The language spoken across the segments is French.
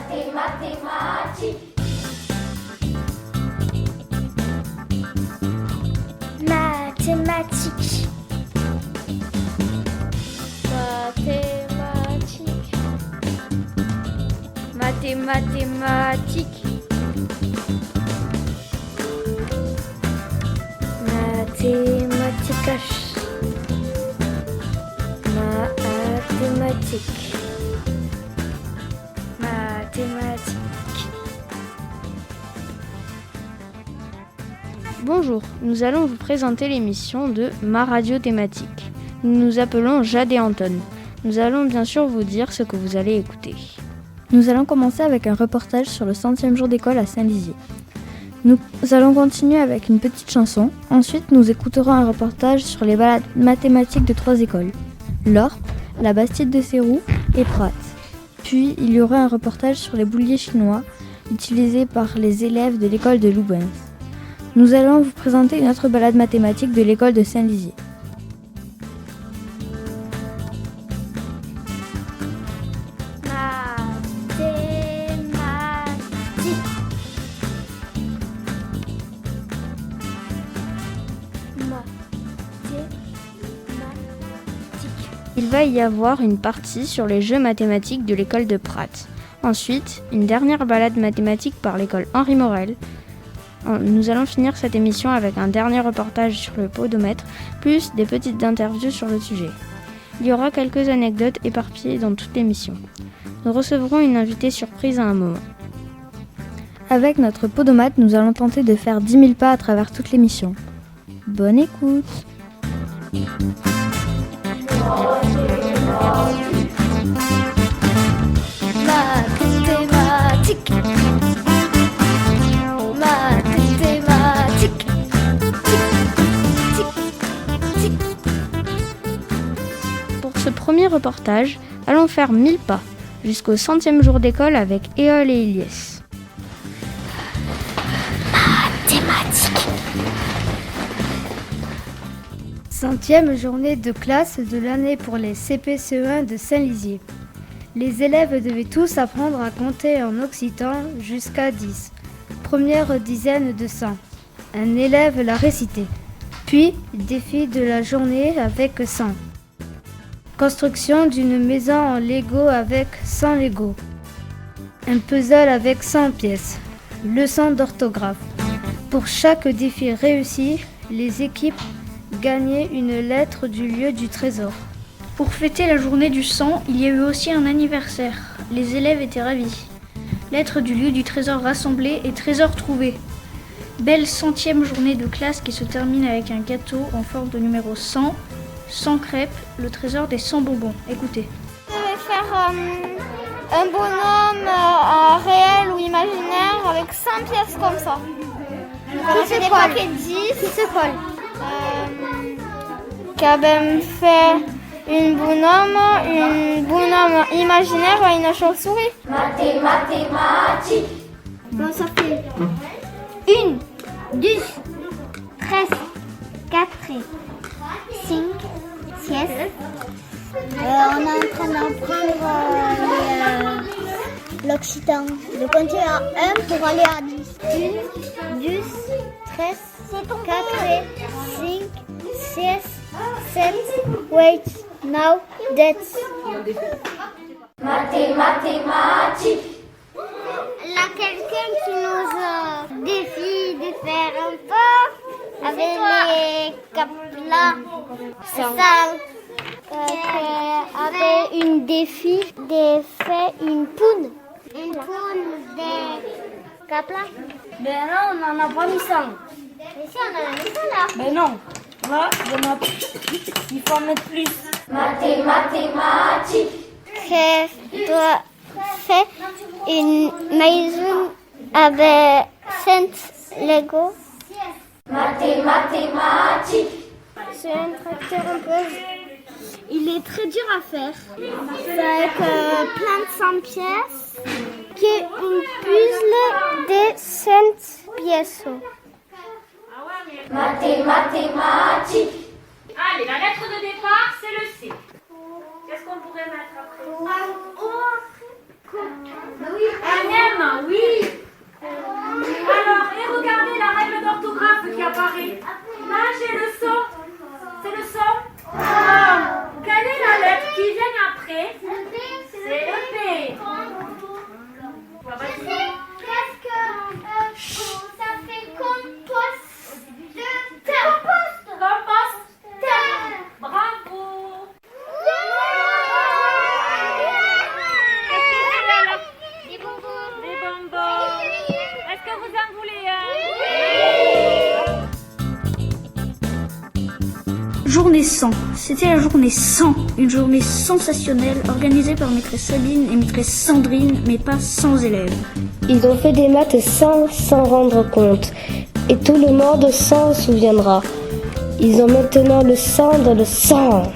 Mathématiques. Mathématiques. Mathématiques. Mathématiques. Bonjour, nous allons vous présenter l'émission de Ma Radio Thématique. Nous nous appelons Jade et Anton. Nous allons bien sûr vous dire ce que vous allez écouter. Nous allons commencer avec un reportage sur le 100e jour d'école à Saint-Lizier. Nous allons continuer avec une petite chanson. Ensuite, nous écouterons un reportage sur les balades mathématiques de 3 écoles. L'Orpe, la Bastide de Sérou et Prat. Puis, il y aura un reportage sur les bouliers chinois utilisés par les élèves de l'école de Loubens. Nous allons vous présenter une autre balade mathématique de l'école de Saint-Lizier. Il va y avoir une partie sur les jeux mathématiques de l'école de Prat. Ensuite, une dernière balade mathématique par l'école Henri Morel. Nous allons finir cette émission avec un dernier reportage sur le podomètre, plus des petites interviews sur le sujet. Il y aura quelques anecdotes éparpillées dans toute l'émission. Nous recevrons une invitée surprise à un moment. Avec notre podomètre, nous allons tenter de faire 10 000 pas à travers toute l'émission. Bonne écoute! Mathématiques. Mathématiques. Pour ce premier reportage, allons faire 1000 pas jusqu'au 100e jour d'école avec Éole et Ilyes. Mathématiques. 100e journée de classe de l'année pour les CP-CE1 de Saint-Lizier. Les élèves devaient tous apprendre à compter en occitan jusqu'à 10. Première dizaine de 100. Un élève l'a récité. Puis, défi de la journée avec 100. Construction d'une maison en Lego avec 100 Lego. Un puzzle avec 100 pièces. Leçon d'orthographe. Pour chaque défi réussi, les équipes gagnaient une lettre du lieu du trésor. Pour fêter la journée du 100, il y a eu aussi un anniversaire. Les élèves étaient ravis. Lettre du lieu du trésor rassemblé et trésor trouvé. Belle 100e journée de classe qui se termine avec un gâteau en forme de numéro 100, 100 crêpes, le trésor des 100 bonbons. Écoutez. Je vais faire un bonhomme réel ou imaginaire avec 100 pièces comme ça. Qui se colle. Qui se colle. Qui a même fait une bonhomme imaginaire et une chauve-souris. Mathématiques. Bon, ça fait 1, 2, 13, 4, 5, 6. On est en train d'apprendre l'occitan. De compter à 1 pour aller à 10. 1, 2, 13, 4, 5, 6, 7, wait, now, that's. Mathématiques. Là, quelqu'un qui nous défie de faire un pas avec les caplas. C'est ça. Avec une défi de faire une poune. Une poune de caplas. Ben là, on n'en a pas mis 100. Mais si, on en a mis ça là. Ben non. Là, il faut en mettre plus. Mathématiques. Je dois faire une maison avec 5 Lego. Mathématiques. C'est un tracteur un peu. Il est très dur à faire. C'est avec plein de 100 pièces. Qui est un puzzle de 5 pièces. Mathématiques. Allez, la lettre de départ, c'est le C. Qu'est-ce qu'on pourrait mettre après? Un M, oui. Alors, et regardez la règle d'orthographe qui apparaît. Là, j'ai le son. C'est le son. Quelle est la lettre qui vient après? C'est le P. Qu'est-ce que ça fait compost de terre? Compost. Bravo. Des bonbons. Des bonbons. Est-ce que vous en voulez un? Journée 100. C'était la journée 100, une journée sensationnelle organisée par maîtresse Sabine et maîtresse Sandrine, mais pas sans élèves. Ils ont fait des maths sans s'en rendre compte, et tout le monde s'en souviendra. Ils ont maintenant le sang dans le sang.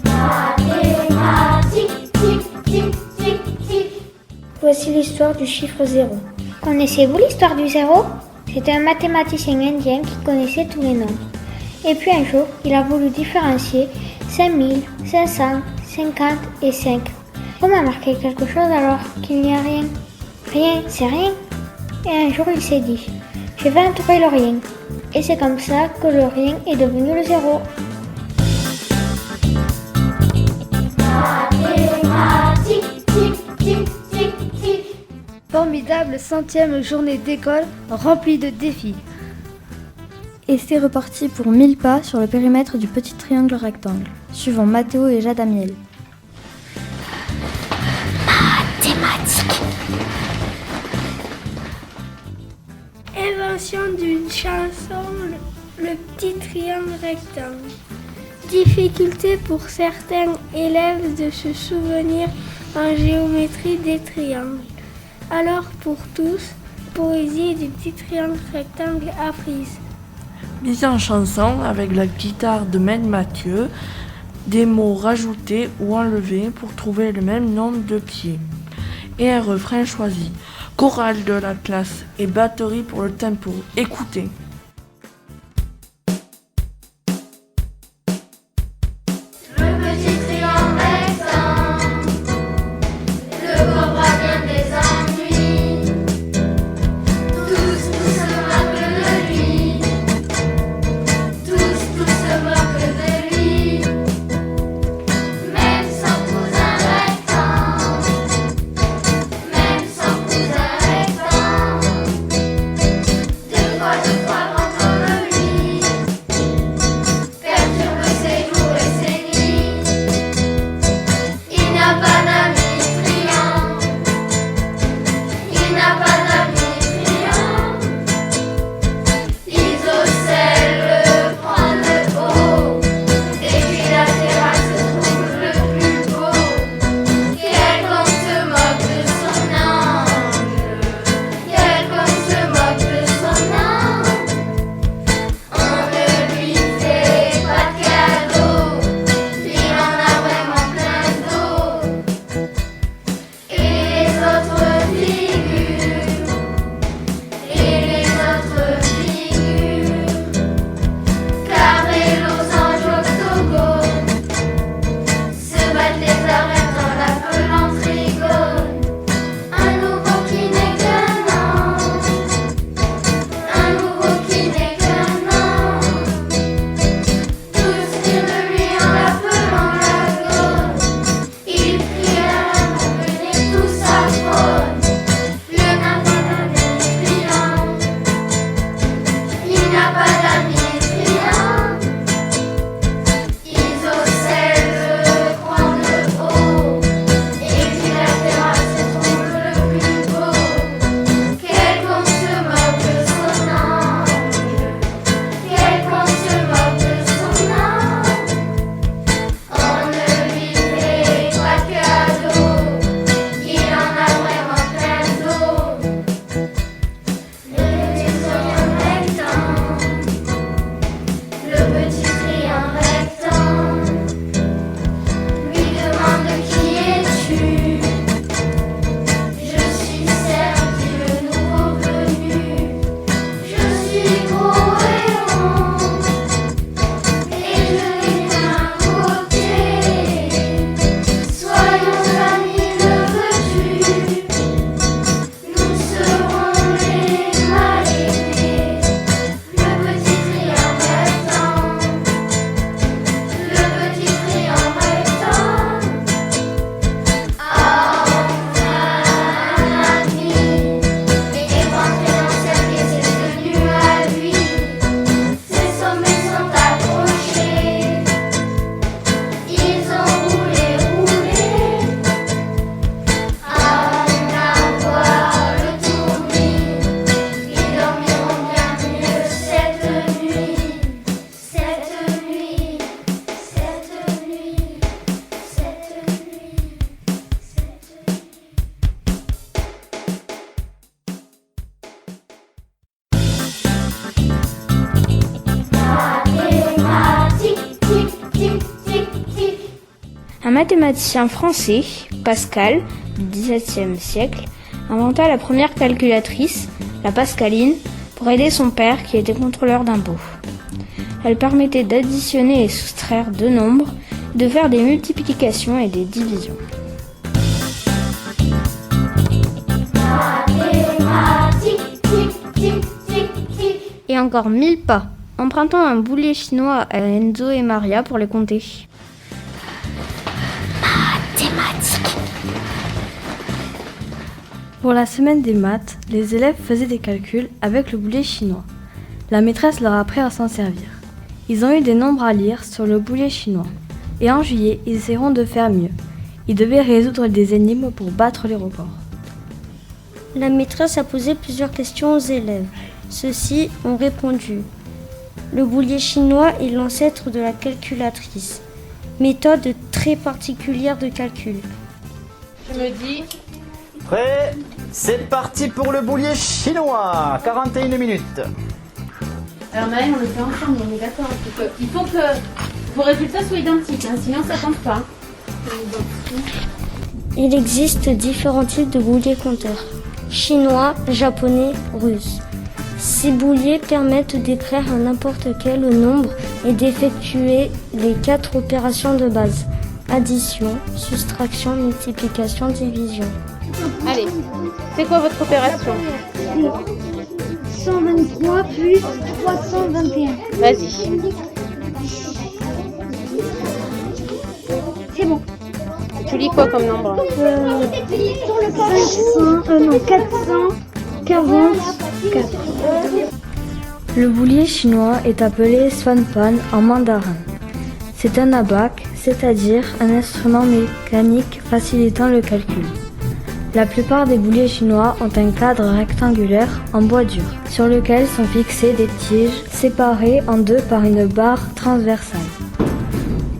Mathématiques, tic, tic, tic, tic. Voici l'histoire du chiffre 0. Connaissez-vous l'histoire du 0? C'était un mathématicien indien qui connaissait tous les nombres. Et puis un jour, il a voulu différencier 5000, 500, 50 et 5. Comment marquer quelque chose alors qu'il n'y a rien? Rien, c'est rien. Et un jour, il s'est dit, je vais entourer le rien. Et c'est comme ça que le rien est devenu le 0. Mathématiques, tic, tic, tic, tic. Formidable 100e journée d'école remplie de défis. Et c'est reparti pour 1000 pas sur le périmètre du petit triangle rectangle, suivant Mathéo et Jade Amiel. Mathématiques. Invention d'une chanson, le petit triangle rectangle. Difficulté pour certains élèves de se souvenir en géométrie des triangles. Alors pour tous, poésie du petit triangle rectangle apprise. Mise en chanson avec la guitare de Maître Mathieu, des mots rajoutés ou enlevés pour trouver le même nombre de pieds. Et un refrain choisi. Chorale de la classe et batterie pour le tempo. Écoutez. Le petit triangle rectangle, le combat bien des ennuis. Tous se moquent de lui. Tous se moquent de lui. Même son cousin rectangle, même son cousin rectangle. Deux fois grand comme lui, perturbe ses jours et ses nuits. Il n'a pas d'amis triangle, mathématicien français, Pascal, du XVIIe siècle, inventa la première calculatrice, la pascaline, pour aider son père qui était contrôleur d'impôts. Elle permettait d'additionner et soustraire deux nombres, de faire des multiplications et des divisions. Mathématiques, tic, tic, tic, tic. Et encore 1000 pas, empruntant un boulet chinois à Enzo et Maria pour les compter. Mathématiques. Pour la semaine des maths, les élèves faisaient des calculs avec le boulet chinois. La maîtresse leur a appris à s'en servir. Ils ont eu des nombres à lire sur le boulet chinois. Et en juillet, ils essaieront de faire mieux. Ils devaient résoudre des énigmes pour battre les records. La maîtresse a posé plusieurs questions aux élèves. Ceux-ci ont répondu. Le boulet chinois est l'ancêtre de la calculatrice. Méthode très particulière de calcul. Je me dis, Prêt? C'est parti pour le boulier chinois. 41 minutes. alors Maëlle, on le fait ensemble, on est d'accord. Il faut que vos résultats soient identiques, hein, sinon ça compte pas. Il existe différents types de bouliers compteurs. Chinois, japonais, russe. Ces bouliers permettent d'écrire n'importe quel nombre et d'effectuer les 4 opérations de base. Addition, soustraction, multiplication, division. Allez, c'est quoi votre opération? 123 plus 321. Vas-y. C'est bon. Tu lis quoi comme nombre? 444. Le boulier chinois est appelé Swanpan en mandarin. C'est un abaque, c'est-à-dire un instrument mécanique facilitant le calcul. La plupart des bouliers chinois ont un cadre rectangulaire en bois dur, sur lequel sont fixées des tiges séparées en deux par une barre transversale.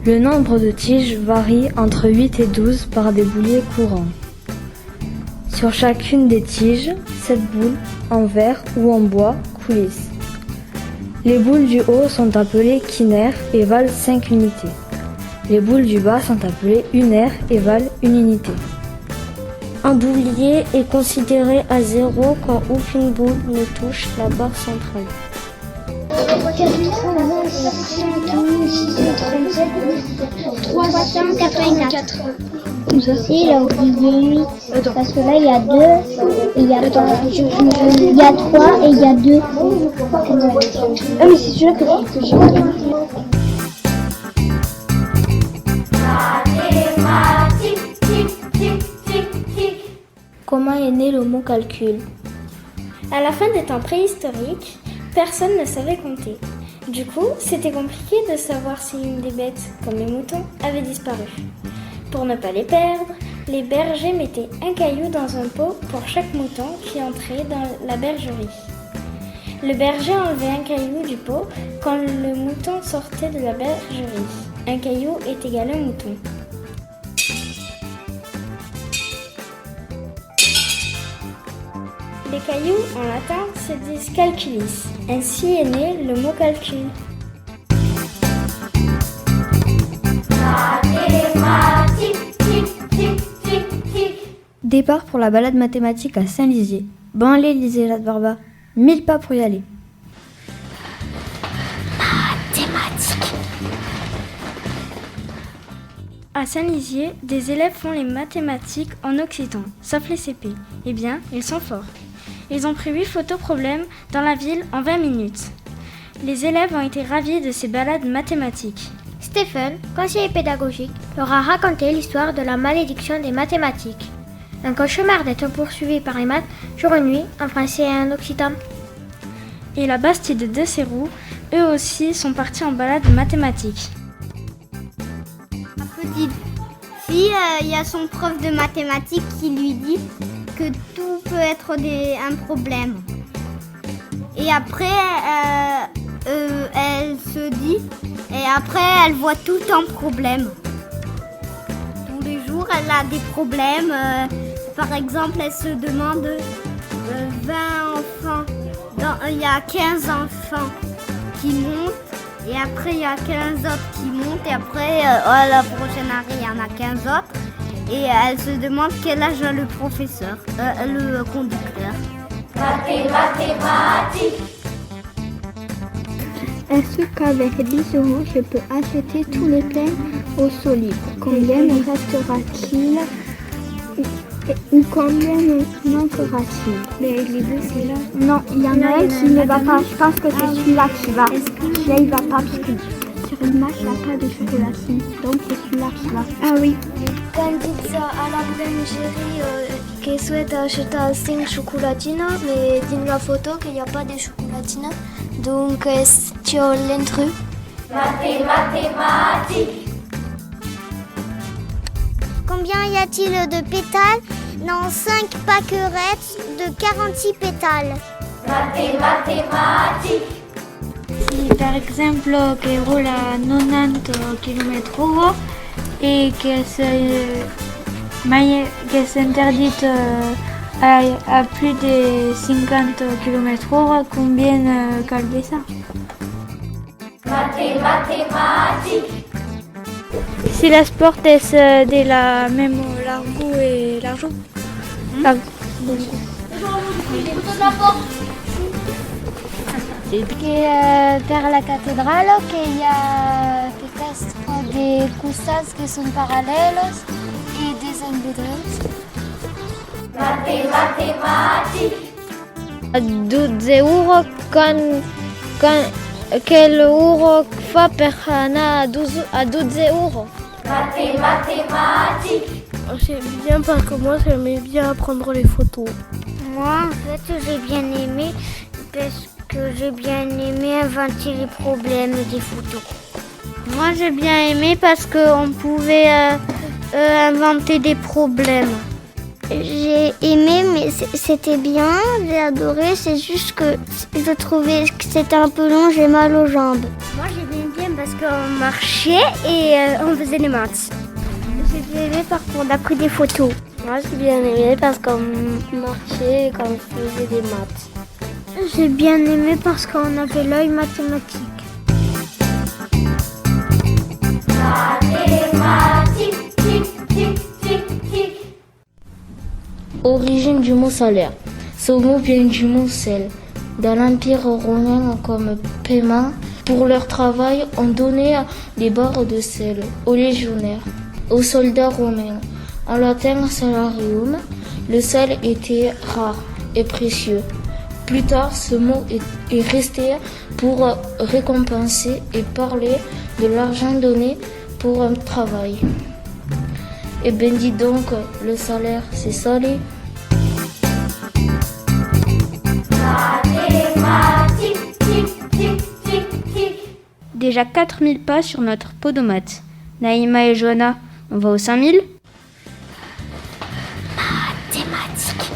Le nombre de tiges varie entre 8 et 12 par des bouliers courants. Sur chacune des tiges, 7 boules, en verre ou en bois, coulissent. Les boules du haut sont appelées quinaires et valent 5 unités. Les boules du bas sont appelées unaires et valent 1 unité. Un boulier est considéré à 0 quand aucune boule ne touche la barre centrale. 384. Il a oublié 8 parce que là il y a 2 et il y a 3 et il y a 2. Ah mais c'est celui-là que j'ai pas. Mathématiques, tic, tic, tic, tic. Comment est né le mot calcul? À la fin des temps préhistoriques, personne ne savait compter. Du coup, c'était compliqué de savoir si une des bêtes, comme les moutons, avait disparu. Pour ne pas les perdre, les bergers mettaient un caillou dans un pot pour chaque mouton qui entrait dans la bergerie. Le berger enlevait un caillou du pot quand le mouton sortait de la bergerie. Un caillou est égal à un mouton. Les cailloux, en latin, se disent calculis. Ainsi est né le mot calcul. Mathématiques, tic, tic, tic, tic. Départ pour la balade mathématique à Saint-Lizier. Bon allez, lisez la barba. 1000 pas pour y aller. Mathématiques. À Saint-Lizier, des élèves font les mathématiques en occitan, sauf les CP. Eh bien, ils sont forts. Ils ont pris 8 photos problèmes dans la ville en 20 minutes. Les élèves ont été ravis de ces balades mathématiques. Stephen, conseiller pédagogique, leur a raconté l'histoire de la malédiction des mathématiques. Un cauchemar d'être poursuivi par les maths jour et nuit en français et en occitan. Et la Bastide de Sérou, eux aussi, sont partis en balade mathématique. Petite fille, il y a son prof de mathématiques qui lui dit que tout peut être un problème. Et après, elle se dit, et après elle voit tout en problème. Tous les jours, elle a des problèmes. Par exemple, elle se demande 20 enfants. Il y a 15 enfants qui montent Et après, il y a 15 autres qui montent. Et après, à la prochaine arrêt, il y en a 15 autres. Et elle se demande quel âge a le professeur, le conducteur. Mathématiques. Est-ce qu'avec 10 euros, je peux acheter tous les pains au solide? Combien me restera-t-il ou combien me manquera-t-il? Mais les deux, c'est là. Non, il y en a un qui ne va pas. Je pense que c'est celui-là qui va. Celui-là, il va pas parce que sur une marche, il n'y a pas de chocolatine. Donc, c'est celui-là qui va. Ah oui. Quand dites à la boulangerie qu'elle souhaite acheter 5 chocolatines, mais dis la photo qu'il n'y a pas de chocolatines. Donc, sur l'intrus. Mathématiques. Combien y a-t-il de pétales dans 5 pâquerettes de 46 pétales? Mathématiques. Si par exemple qu'elle roule à 90 km/h et qu'elle s'interdit à plus de 50 km/h, combien qu'elle fait ça? Mathématiques. Si la sport est de la même largeur et l'argent. Vers la cathédrale, qu'il y a peut-être des coussins qui sont parallèles et des embedrelles. Mathématiques. 12 euros quel euro fa per anar a 12 euros? Mathématiques. C'est bien parce que moi, j'aimais bien prendre les photos. Moi, en fait, j'ai bien aimé parce que j'ai bien aimé inventer les problèmes des photos. Moi, j'ai bien aimé parce qu'on pouvait inventer des problèmes. J'ai aimé, mais c'était bien, j'ai adoré, c'est juste que je trouvais que c'était un peu long, j'ai mal aux jambes. Moi, j'ai bien parce qu'on marchait et on faisait des maths. J'ai bien aimé parce qu'on a pris des photos. Moi, j'ai bien aimé parce qu'on marchait et qu'on faisait des maths. J'ai bien aimé parce qu'on avait l'œil mathématique. Mathématiques. Tic, tic, tic, tic. Origine du mot salaire. Ce mot vient du mot sel. Dans l'Empire romain, comme paiement pour leur travail, on donnait des barres de sel aux légionnaires, aux soldats romains. En latin, salarium, le sel était rare et précieux. Plus tard, ce mot est resté pour récompenser et parler de l'argent donné pour un travail. Et bien dis donc, le salaire, c'est salé. Mathématiques. Tic, tic, tic, tic. Déjà 4000 pas sur notre podomate. Naïma et Johanna, on va aux 5000? Mathématiques.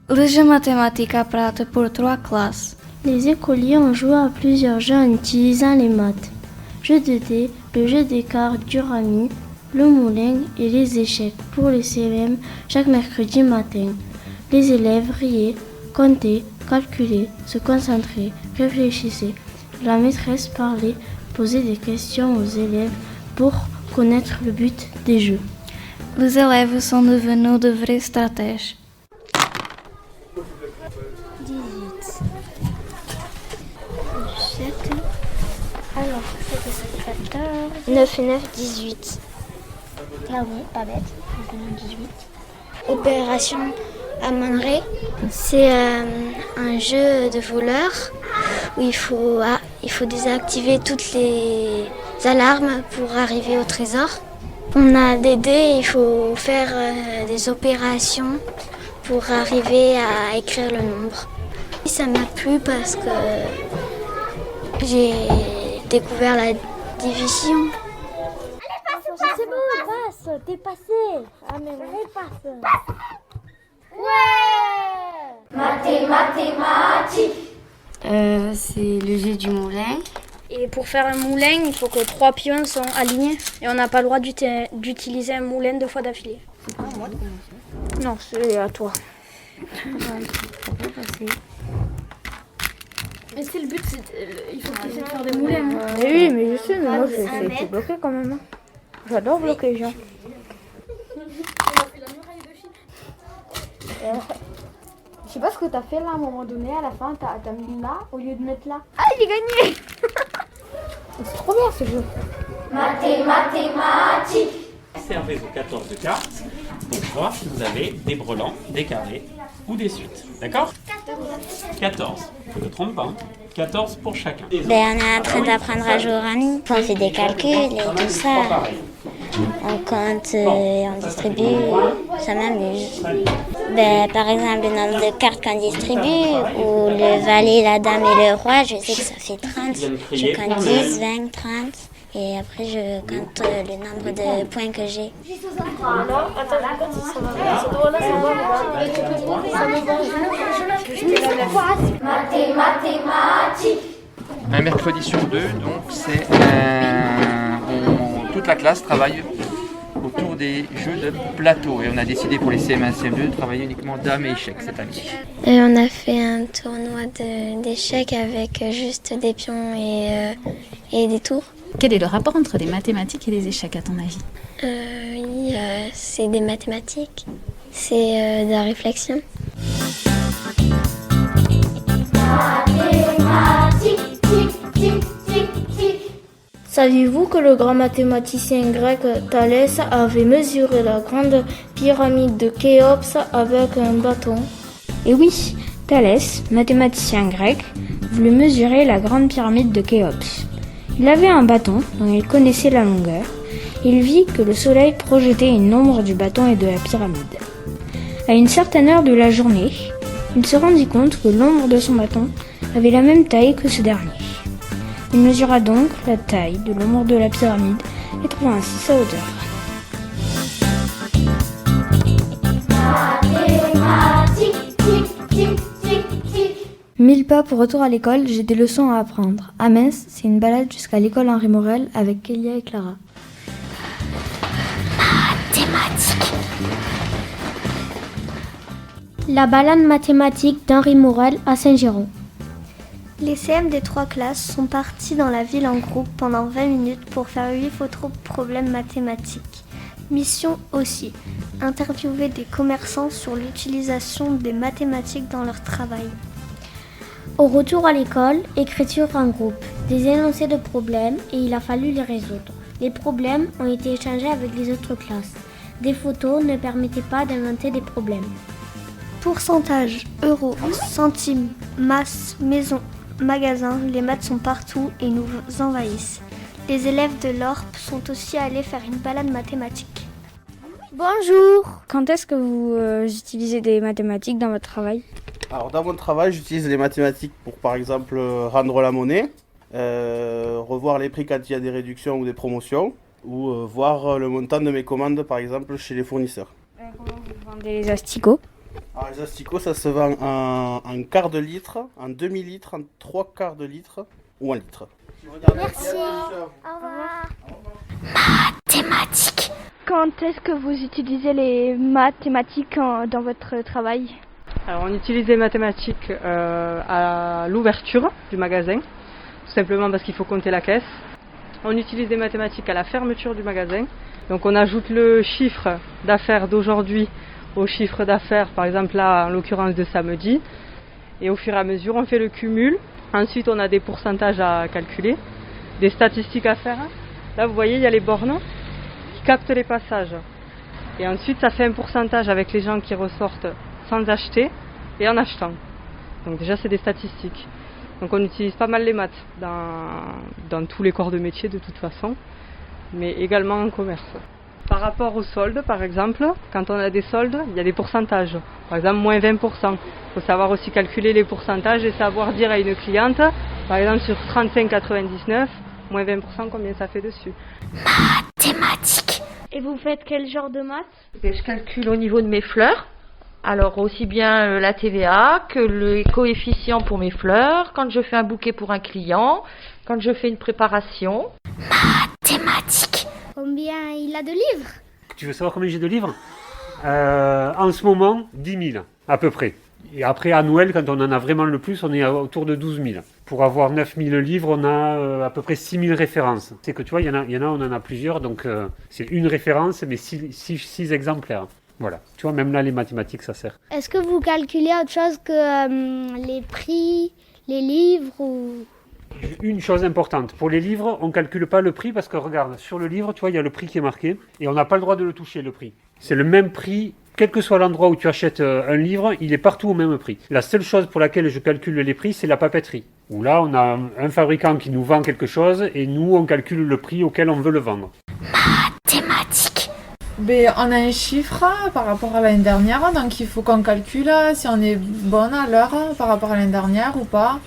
Le jeu mathématique apprend pour 3 classes. Les écoliers ont joué à plusieurs jeux en utilisant les maths. Jeu de dés, le jeu des cartes du rami, le moulin et les échecs pour les CM chaque mercredi matin. Les élèves riaient, comptaient, calculaient, se concentraient, réfléchissaient. La maîtresse parlait, posait des questions aux élèves pour connaître le but des jeux. Les élèves sont devenus de vrais stratèges. 18. 17. Alors, c'était 14. 9 et 9, 18. Ah oui, pas bête. 18. Opération Amonré, c'est un jeu de voleurs où il faut désactiver toutes les alarmes pour arriver au trésor. On a des dés, il faut faire des opérations pour arriver à écrire le nombre. Ça m'a plu parce que j'ai découvert la division. C'est bon, passe, t'es passé. Ah mais allez, passe. Ouais. Mathématiques. C'est le jeu du moulin. Et pour faire un moulin, il faut que 3 pions sont alignés. Et on n'a pas le droit d'utiliser un moulin 2 fois d'affilée. C'est pas à moi de commencer. Non, c'est à toi. Mais c'est le but, il faut faire des moulins. Oui, mais je sais, mais moi j'ai été bloqué quand même. J'adore bloquer les gens. Je sais pas ce que t'as fait là à un moment donné, à la fin t'as mis là au lieu de mettre là. Ah, j'ai gagné. C'est trop bien ce jeu. Mathématiques. C'est un réseau 14 de cartes pour voir si vous avez des brelans, des carrés ou des suites. D'accord ? 14. Je ne me trompe pas. Hein. 14 pour chacun. On est en train d'apprendre à jouer au rami. On fait des calculs et tout ça. On compte et on distribue. Ça m'amuse. Par exemple, le nombre de cartes qu'on distribue, ou le valet, la dame et le roi, je sais que ça fait 30. Je compte 10, 20, 30. Et après, je compte le nombre de points que j'ai. Mathématiques. Un mercredi sur deux, donc c'est toute la classe travaille autour des jeux de plateau. Et on a décidé pour les CM1 et CM2 de travailler uniquement dames et échecs cette année. Et on a fait un tournoi d'échecs avec juste des pions et des tours. Quel est le rapport entre les mathématiques et les échecs à ton avis ? C'est des mathématiques, c'est de la réflexion. Mathématiques, tic, tic, tic, tic. Saviez-vous que le grand mathématicien grec Thalès avait mesuré la grande pyramide de Khéops avec un bâton ? Et oui, Thalès, mathématicien grec, voulait mesurer la grande pyramide de Khéops. Il avait un bâton dont il connaissait la longueur. Il vit que le soleil projetait une ombre du bâton et de la pyramide. À une certaine heure de la journée, il se rendit compte que l'ombre de son bâton avait la même taille que ce dernier. Il mesura donc la taille de l'ombre de la pyramide et trouva ainsi sa hauteur. Mathématiques, tic, tic, tic, tic. 1000 pas pour retour à l'école, j'ai des leçons à apprendre. À Metz, c'est une balade jusqu'à l'école Henri Morel avec Kélia et Clara. Mathématiques. La balade mathématique d'Henri Morel à Saint-Géron. Les CM des 3 classes sont partis dans la ville en groupe pendant 20 minutes pour faire 8 photos problèmes mathématiques. Mission aussi, interviewer des commerçants sur l'utilisation des mathématiques dans leur travail. Au retour à l'école, écriture en groupe, des énoncés de problèmes et il a fallu les résoudre. Les problèmes ont été échangés avec les autres classes. Des photos ne permettaient pas d'inventer des problèmes. Pourcentage, euros, centimes, masse, maison, magasin, les maths sont partout et nous envahissent. Les élèves de l'ORP sont aussi allés faire une balade mathématique. Bonjour. Quand est-ce que vous utilisez des mathématiques dans votre travail ? Alors dans mon travail, j'utilise les mathématiques pour par exemple rendre la monnaie, revoir les prix quand il y a des réductions ou des promotions, ou voir le montant de mes commandes par exemple chez les fournisseurs. Comment vous vendez les asticots ? Alors les asticots, ça se vend en quart de litre, en demi-litre, en 3/4 de litre ou en litre. Merci. Au revoir. Mathématiques. Quand est-ce que vous utilisez les mathématiques dans votre travail ? Alors on utilise les mathématiques à l'ouverture du magasin, tout simplement parce qu'il faut compter la caisse. On utilise des mathématiques à la fermeture du magasin. Donc on ajoute le chiffre d'affaires d'aujourd'hui au chiffre d'affaires, par exemple là en l'occurrence de samedi. Et au fur et à mesure on fait le cumul. Ensuite on a des pourcentages à calculer, des statistiques à faire. Là vous voyez il y a les bornes qui captent les passages. Et ensuite ça fait un pourcentage avec les gens qui ressortent sans acheter et en achetant. Donc déjà c'est des statistiques. Donc on utilise pas mal les maths dans tous les corps de métier de toute façon, mais également en commerce. Par rapport aux soldes par exemple, quand on a des soldes, il y a des pourcentages. Par exemple moins 20%. Il faut savoir aussi calculer les pourcentages et savoir dire à une cliente, par exemple sur 35,99, moins 20% combien ça fait dessus. Mathématiques. Et vous faites quel genre de maths ? Je calcule au niveau de mes fleurs. Alors aussi bien la TVA que les coefficients pour mes fleurs, quand je fais un bouquet pour un client, quand je fais une préparation. Mathématiques. Combien il a de livres ? Tu veux savoir combien j'ai de livres ? En ce moment, 10 000 à peu près. Et après, à Noël, quand on en a vraiment le plus, on est autour de 12 000. Pour avoir 9 000 livres, on a à peu près 6 000 références. C'est que tu vois, il y en a, on en a plusieurs, donc c'est une référence, mais 6 exemplaires. Voilà. Tu vois, même là, les mathématiques, ça sert. Est-ce que vous calculez autre chose que les prix, les livres ou... Une chose importante, pour les livres, on ne calcule pas le prix parce que regarde, sur le livre, tu vois, il y a le prix qui est marqué et on n'a pas le droit de le toucher, le prix. C'est le même prix, quel que soit l'endroit où tu achètes un livre, il est partout au même prix. La seule chose pour laquelle je calcule les prix, c'est la papeterie. Où là, on a un fabricant qui nous vend quelque chose et nous, on calcule le prix auquel on veut le vendre. Mathématiques. Ben, on a un chiffre par rapport à l'année dernière, donc il faut qu'on calcule si on est bonne à l'heure par rapport à l'année dernière ou pas.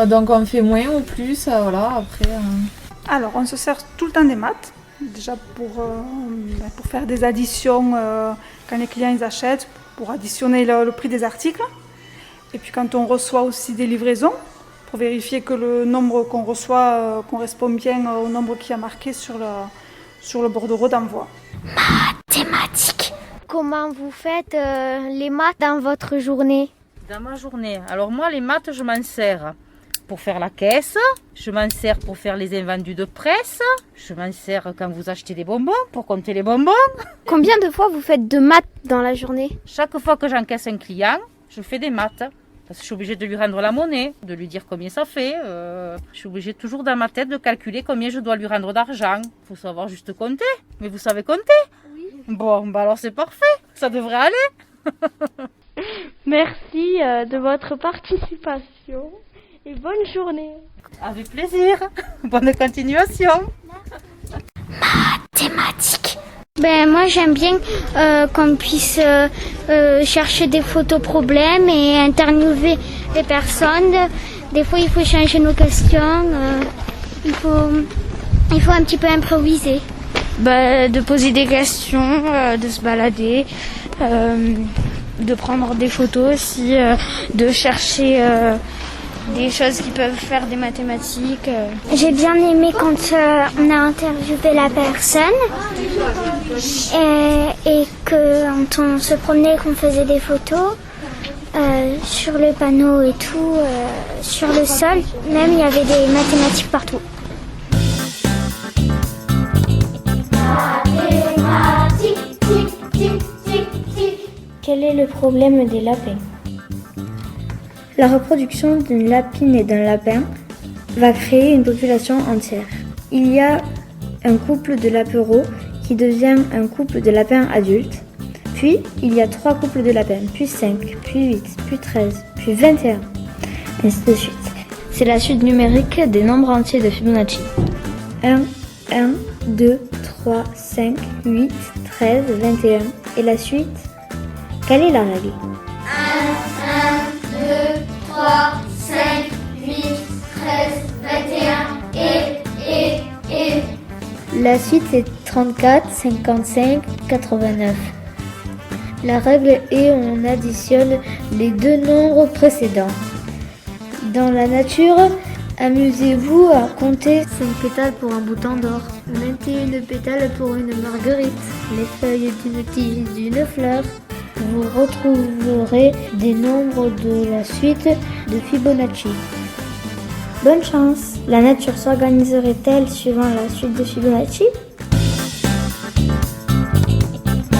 Donc on fait moins ou plus, voilà, après... Alors, on se sert tout le temps des maths, déjà pour faire des additions quand les clients ils achètent, pour additionner le prix des articles. Et puis quand on reçoit aussi des livraisons, pour vérifier que le nombre qu'on reçoit correspond bien au nombre qui a marqué sur le bordereau d'envoi. Mathématiques. Comment vous faites les maths dans votre journée? Dans ma journée. Alors moi, les maths, je m'en sers pour faire la caisse, je m'en sers pour faire les invendus de presse, je m'en sers quand vous achetez des bonbons, pour compter les bonbons. Combien de fois vous faites de maths dans la journée? Chaque fois que j'encaisse un client, je fais des maths. Parce que je suis obligée de lui rendre la monnaie, de lui dire combien ça fait. Je suis obligée toujours dans ma tête de calculer combien je dois lui rendre d'argent. Il faut savoir juste compter. Mais vous savez compter? Oui. Bon, bah alors c'est parfait. Ça devrait aller. Merci de votre participation et bonne journée. Avec plaisir. Bonne continuation. Mathématiques. Ben moi j'aime bien qu'on puisse chercher des photos problèmes et interviewer les personnes. Des fois il faut changer nos questions, il faut un petit peu improviser. De poser des questions, de se balader, de prendre des photos aussi, de chercher des choses qui peuvent faire des mathématiques. J'ai bien aimé quand on a interviewé la personne et que quand on se promenait, qu'on faisait des photos sur le panneau et tout, sur le sol, même il y avait des mathématiques partout. Mathématiques, tic, tic, tic, tic. Quel est le problème des lapins? La reproduction d'une lapine et d'un lapin va créer une population entière. Il y a un couple de lapereaux qui devient un couple de lapins adultes. Puis, il y a 3 couples de lapins, puis 5, puis 8, puis 13, puis 21, ainsi de suite. C'est la suite numérique des nombres entiers de Fibonacci. 1, 2, 3, 5, 8, 13, 21. Et la suite? Quelle est la règle? 1, 2, 3, 5, 8, 13, 21 et... La suite est 34, 55, 89. La règle est on additionne les 2 nombres précédents. Dans la nature, amusez-vous à compter 5 pétales pour un bouton d'or, 21 pétales pour une marguerite, les feuilles d'une tige d'une fleur. Vous retrouverez des nombres de la suite de Fibonacci. Bonne chance! La nature s'organiserait-elle suivant la suite de Fibonacci?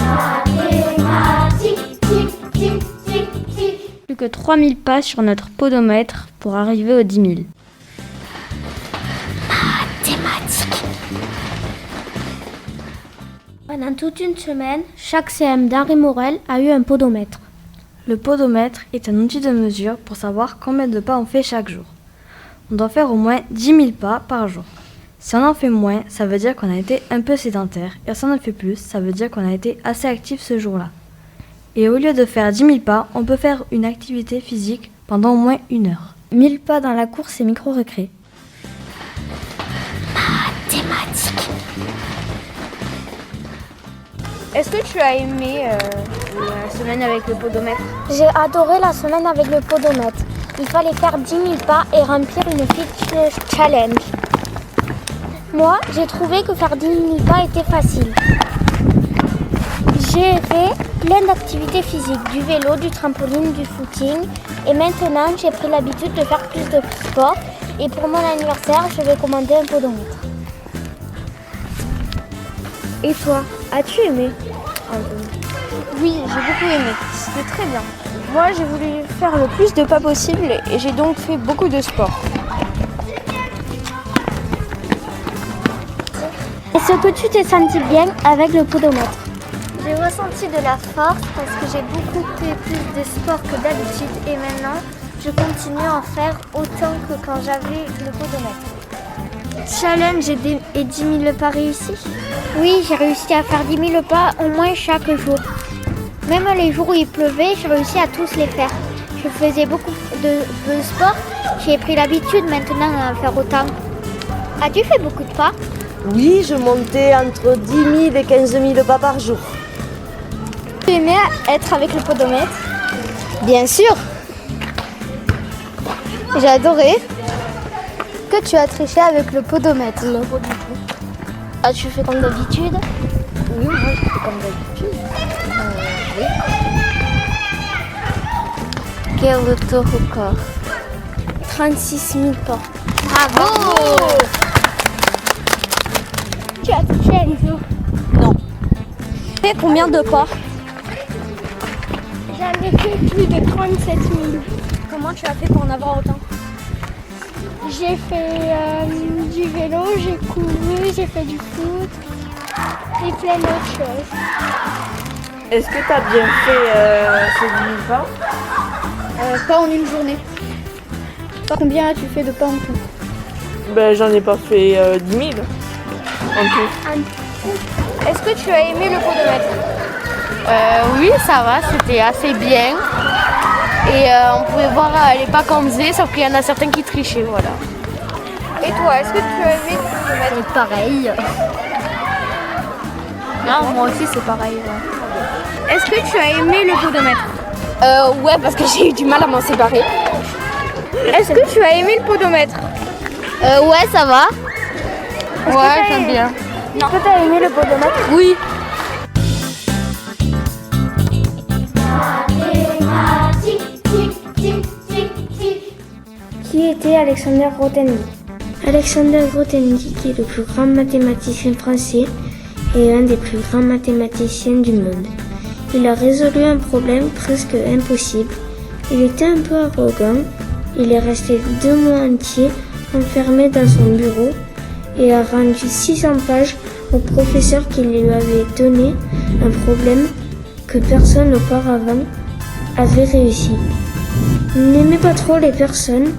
Mathématiques, tic, tic, tic, tic. Plus que 3000 pas sur notre podomètre pour arriver aux 10 000. Mathématiques. Pendant toute une semaine, chaque CM d'Henri Morel a eu un podomètre. Le podomètre est un outil de mesure pour savoir combien de pas on fait chaque jour. On doit faire au moins 10 000 pas par jour. Si on en fait moins, ça veut dire qu'on a été un peu sédentaire. Et si on en fait plus, ça veut dire qu'on a été assez actif ce jour-là. Et au lieu de faire 10 000 pas, on peut faire une activité physique pendant au moins 1 heure. 1000 pas dans la course et micro-récré. Mathématiques. Est-ce que tu as aimé la semaine avec le podomètre? J'ai adoré la semaine avec le podomètre. Il fallait faire 10 000 pas et remplir une fitness challenge. Moi, j'ai trouvé que faire 10 000 pas était facile. J'ai fait plein d'activités physiques, du vélo, du trampoline, du footing. Et maintenant, j'ai pris l'habitude de faire plus de sport. Et pour mon anniversaire, je vais commander un podomètre. Et toi, as-tu aimé? Oui, j'ai beaucoup aimé. C'était très bien. Moi, j'ai voulu faire le plus de pas possible et j'ai donc fait beaucoup de sport. Est-ce que tu t'es senti bien avec le podomètre? J'ai ressenti de la force parce que j'ai beaucoup fait plus de sport que d'habitude et maintenant je continue à en faire autant que quand j'avais le podomètre. Challenge et 10 000 pas réussis? Oui, j'ai réussi à faire 10 000 pas au moins chaque jour. Même les jours où il pleuvait, j'ai réussi à tous les faire. Je faisais beaucoup de sport, j'ai pris l'habitude maintenant à faire autant. As-tu fait beaucoup de pas? Oui, je montais entre 10 000 et 15 000 pas par jour. Tu aimais être avec le podomètre? Bien sûr. J'ai adoré. Que tu as triché avec le podomètre? Non, pas du tout. As-tu fait comme d'habitude? Oui, moi je fais comme d'habitude. Oui. Quel est ton record? 36 000 pas. Bravo! Tu as triché, Elisa? Non. Tu fais combien de pas? J'en ai fait plus de 37 000. Comment tu as fait pour en avoir autant? J'ai fait du vélo, j'ai couru, j'ai fait du foot et plein d'autres choses. Est-ce que tu as bien fait ces 10 000 pas? Pas en une journée. Combien as-tu fait de pas en tout? Ben, j'en ai pas fait 10 000 en tout. Est-ce que tu as aimé le podomètre? Oui, ça va, c'était assez bien. Et on pouvait voir les pas qu'on faisait, sauf qu'il y en a certains qui trichaient, voilà. Et toi, est-ce que tu as aimé le podomètre? Pareil. Non, moi aussi c'est pareil. Ouais. Est-ce que tu as aimé le podomètre? Ouais, parce que j'ai eu du mal à m'en séparer. Est-ce que tu as aimé le podomètre? Ouais, ça va. Ouais, j'aime bien. Est-ce que tu as aimé le podomètre? Oui. Qui était Alexander Grothendieck? Alexander Grothendieck est le plus grand mathématicien français et un des plus grands mathématiciens du monde. Il a résolu un problème presque impossible. Il était un peu arrogant. Il est resté 2 mois entiers enfermé dans son bureau et a rendu 600 pages au professeur qui lui avait donné un problème que personne auparavant avait réussi. Il n'aimait pas trop les personnes.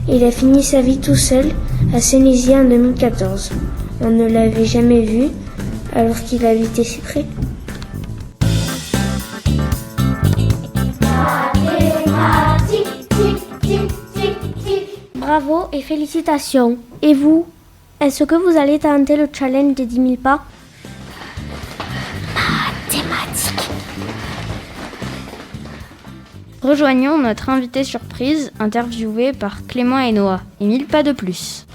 Il a fini sa vie tout seul à Saint-Lizier en 2014. On ne l'avait jamais vu alors qu'il habitait si près. Bravo et félicitations. Et vous, est-ce que vous allez tenter le challenge des 10 000 pas? Mathématiques. Rejoignons notre invité surprise, interviewé par Clément et Noah. Et 1000 pas de plus.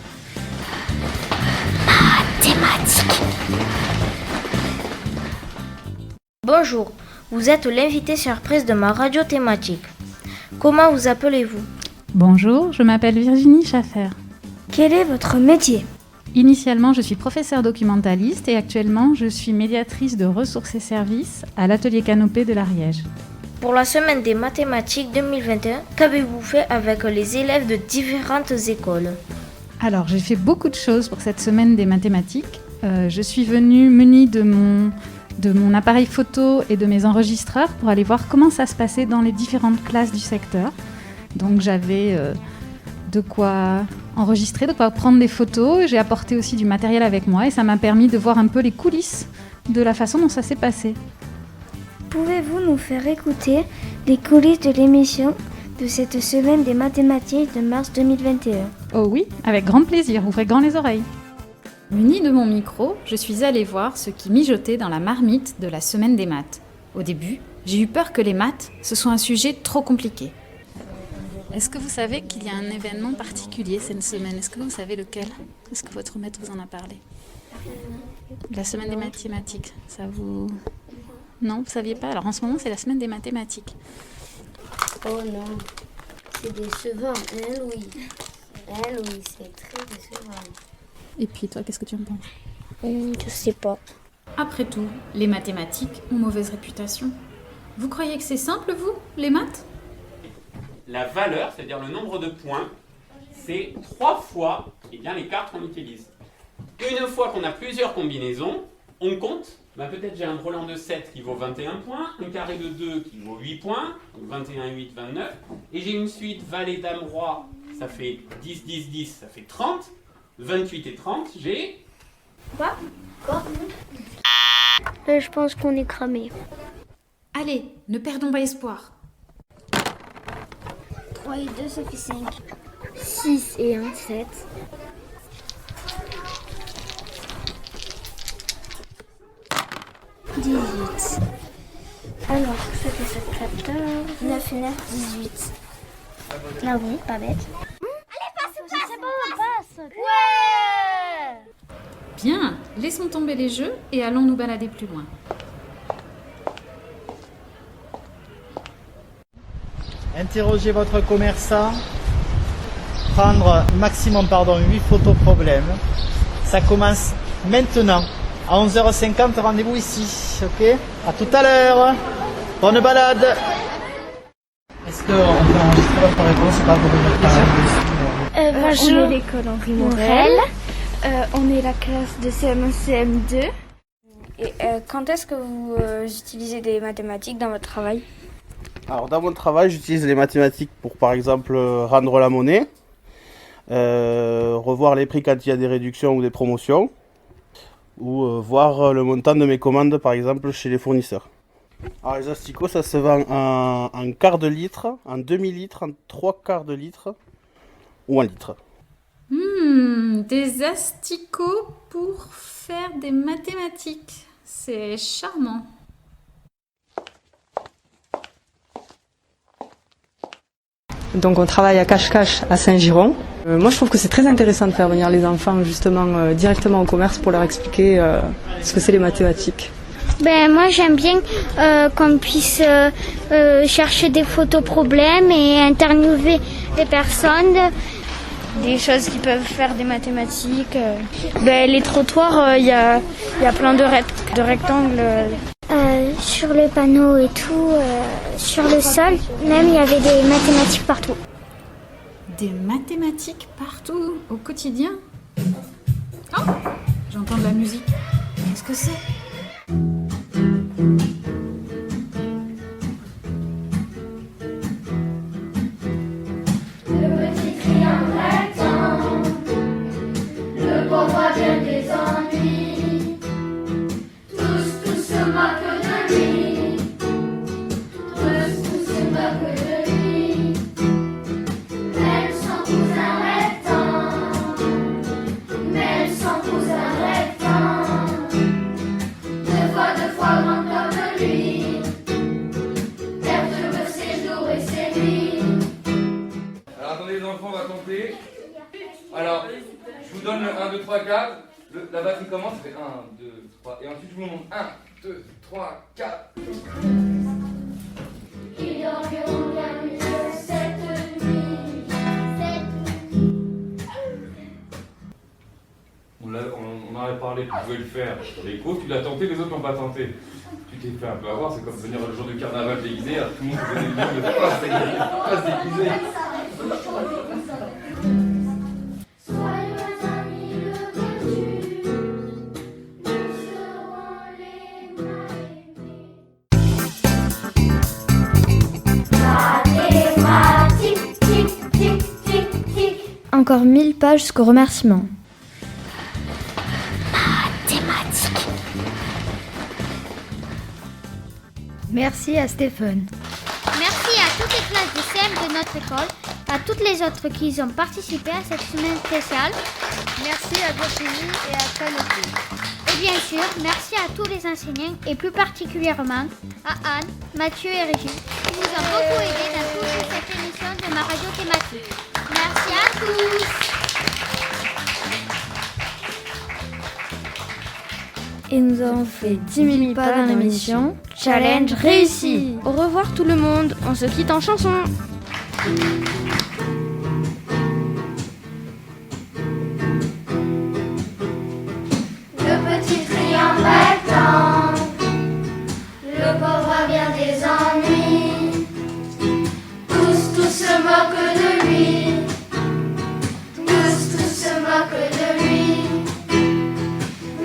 Mathématiques. Bonjour, vous êtes l'invité surprise de ma radio thématique. Comment vous appelez-vous? Bonjour, je m'appelle Virginie Schaffer. Quel est votre métier? Initialement, je suis professeure documentaliste et actuellement, je suis médiatrice de ressources et services à l'atelier Canopée de l'Ariège. Pour la semaine des mathématiques 2021, qu'avez-vous fait avec les élèves de différentes écoles? Alors, j'ai fait beaucoup de choses pour cette semaine des mathématiques. Je suis venue munie de mon appareil photo et de mes enregistreurs pour aller voir comment ça se passait dans les différentes classes du secteur. Donc j'avais de quoi enregistrer, de quoi prendre des photos. J'ai apporté aussi du matériel avec moi et ça m'a permis de voir un peu les coulisses de la façon dont ça s'est passé. Pouvez-vous nous faire écouter les coulisses de l'émission de cette semaine des mathématiques de mars 2021? Oh oui, avec grand plaisir, ouvrez grand les oreilles. Munie de mon micro, je suis allée voir ce qui mijotait dans la marmite de la semaine des maths. Au début, j'ai eu peur que les maths, ce soit un sujet trop compliqué. Est-ce que vous savez qu'il y a un événement particulier cette semaine? Est-ce que vous savez lequel? Est-ce que votre maître vous en a parlé? La semaine des mathématiques, ça vous... Non, vous ne saviez pas. Alors en ce moment, c'est la semaine des mathématiques. Oh non, c'est décevant, hein Louis? Hein Louis, c'est très décevant. Et puis toi, qu'est-ce que tu en penses? Je sais pas. Après tout, les mathématiques ont mauvaise réputation. Vous croyez que c'est simple, vous, les maths? La valeur, c'est-à-dire le nombre de points, c'est 3 fois les cartes qu'on utilise. Une fois qu'on a plusieurs combinaisons, on compte. Peut-être j'ai un brelan de 7 qui vaut 21 points, un carré de 2 qui vaut 8 points, donc 21, 8, 29. Et j'ai une suite valet, dame, roi, ça fait 10, 10, 10, ça fait 30. 28 et 30, j'ai... Quoi? Je pense qu'on est cramé. Allez, ne perdons pas espoir. 3 et 2, ça fait 5. 6 et 1, 7. 18. Alors, ça fait 7, 14. 9 et 9, 18. Ah oui, pas bête. Allez, passe, c'est bon, passe. Ouais! Bien, laissons tomber les jeux et allons nous balader plus loin. Interrogez votre commerçant. Prendre maximum 8 photos problèmes. Ça commence maintenant. À 11h50, rendez-vous ici. Ok? À tout à l'heure. Bonne balade. Est-ce qu'on peut enregistrer votre réponse par On est l'école Henri Morel. On est la classe de CM1, CM2. Et quand est-ce que vous utilisez des mathématiques dans votre travail? Alors dans mon travail, j'utilise les mathématiques pour par exemple rendre la monnaie, revoir les prix quand il y a des réductions ou des promotions, ou voir le montant de mes commandes par exemple chez les fournisseurs. Alors les asticots, ça se vend en quart de litre, en demi-litre, en 3/4 de litre ou en litre. Des asticots pour faire des mathématiques. C'est charmant. Donc on travaille à Cache-Cache à Saint-Giron. Moi je trouve que c'est très intéressant de faire venir les enfants justement directement au commerce pour leur expliquer ce que c'est les mathématiques. Moi j'aime bien qu'on puisse chercher des photos problèmes et interviewer les personnes. Des choses qui peuvent faire des mathématiques. Les trottoirs, il y a plein de rectangles. Sur les panneaux et tout, sur le sol, même il y avait des mathématiques partout. Des mathématiques partout, au quotidien? Oh, j'entends de la musique. Qu'est-ce que c'est? Le petit triangle rectangle, le pauvre vient des ennuis. Tous se moquent de lui. Tous se moquent de lui. Même son cousin rectangle. Même son cousin rectangle. Deux fois grand comme lui. Perturbe ses jours et ses nuits. Alors attendez les enfants, on va compter. Alors, je vous donne le 1, 2, 3, 4. La batterie commence, ça fait 1, 2, 3. Et ensuite je vous montre 1, 2, 3, 4. Ils dormiront bien mieux cette nuit. On en avait parlé, tu pouvais le faire. Les cours, tu l'as tenté, les autres n'ont pas tenté. Tu t'es fait un peu avoir, c'est comme venir le jour du carnaval déguisé, alors tout le monde faisait des gens de pas se déguiser. Encore 1000 pages jusqu'au remerciement. Mathématiques. Merci à Stéphane. Merci à toutes les classes de CM de notre école, à toutes les autres qui ont participé à cette semaine spéciale. Merci à Virginie et à Canopy. Et bien sûr, merci à tous les enseignants et plus particulièrement à Anne, Mathieu et Régine qui nous ont beaucoup aidés dans toute cette émission de ma radio thématique. Merci à tous. Et nous avons fait 10 000 pas dans l'émission. Challenge réussi. Au revoir tout le monde, on se quitte en chanson. Le petit triangle rectangle, le pauvre a bien des ennuis. Tous se moquent de lui. Tous se moquent de lui.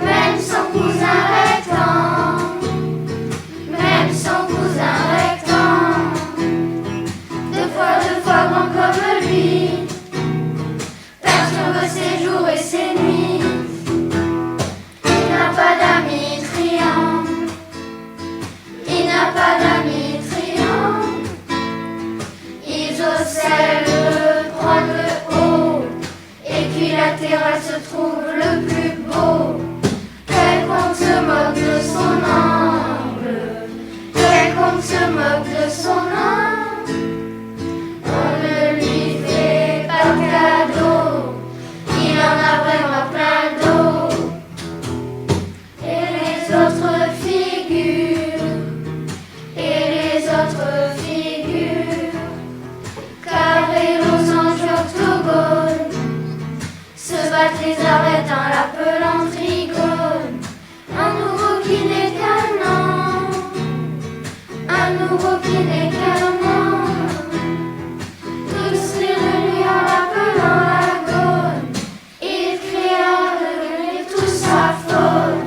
Même son cousin rectangle, même son cousin rectangle, deux fois grand comme lui, perturbe ses jours et ses nuits. Il n'a pas d'amis triangle, il n'a pas d'amis triangle. Isocèle prend le haut, équilatéral se trouve le plus beau. Quelqu'un se moque de son angle, quelqu'un se moque de son angle. On ne lui fait pas de cadeau, il en a vraiment plein d'eau. Et les autres figures, et les autres figures, carré, losange, octogone, se battent les arrêts dans la pelante rigole. Un nouveau qui n'est qu'un an, un nouveau qui n'est qu'un an. Tous les renués en l'appelant la gone, il crie en devenir tout sa faune.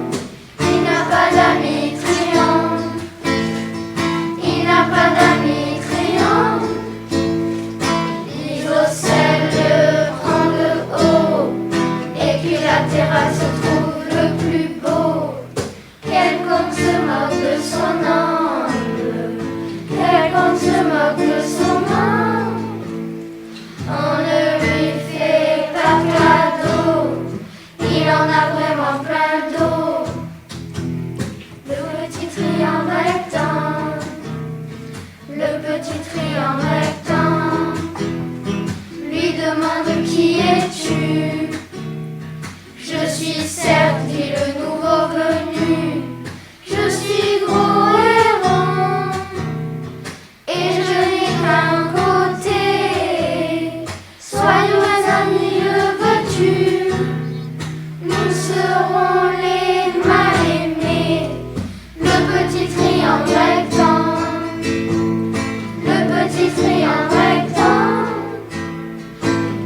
Il n'a pas d'amis triangle, il n'a pas d'amis triangle. Isocèle prend le haut, équilatéral se trouve le plus beau. Quelqu'un se moque de son angle, quelqu'un se moque de son angle. On ne lui fait pas de cadeau, il en a vraiment plein d'eau. Le petit triangle rectangle, le petit triangle rectangle, lui demande qui es-tu? Je suis certes, dit le nouveau venu. Je suis gros et rond, et je n'ai qu'un côté. Soyons amis, le veux-tu? Nous serons les mal-aimés. Le petit triangle rectangle, le petit triangle rectangle.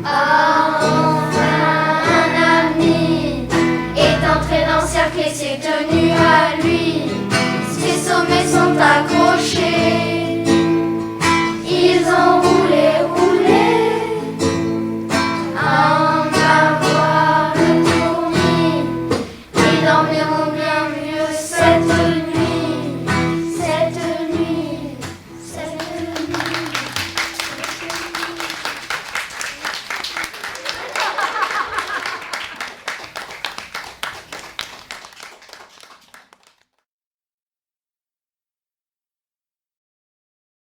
Ah, enfin un ami est entré dans le cercle et s'est tenu à lui. Ses sommets sont accrochés.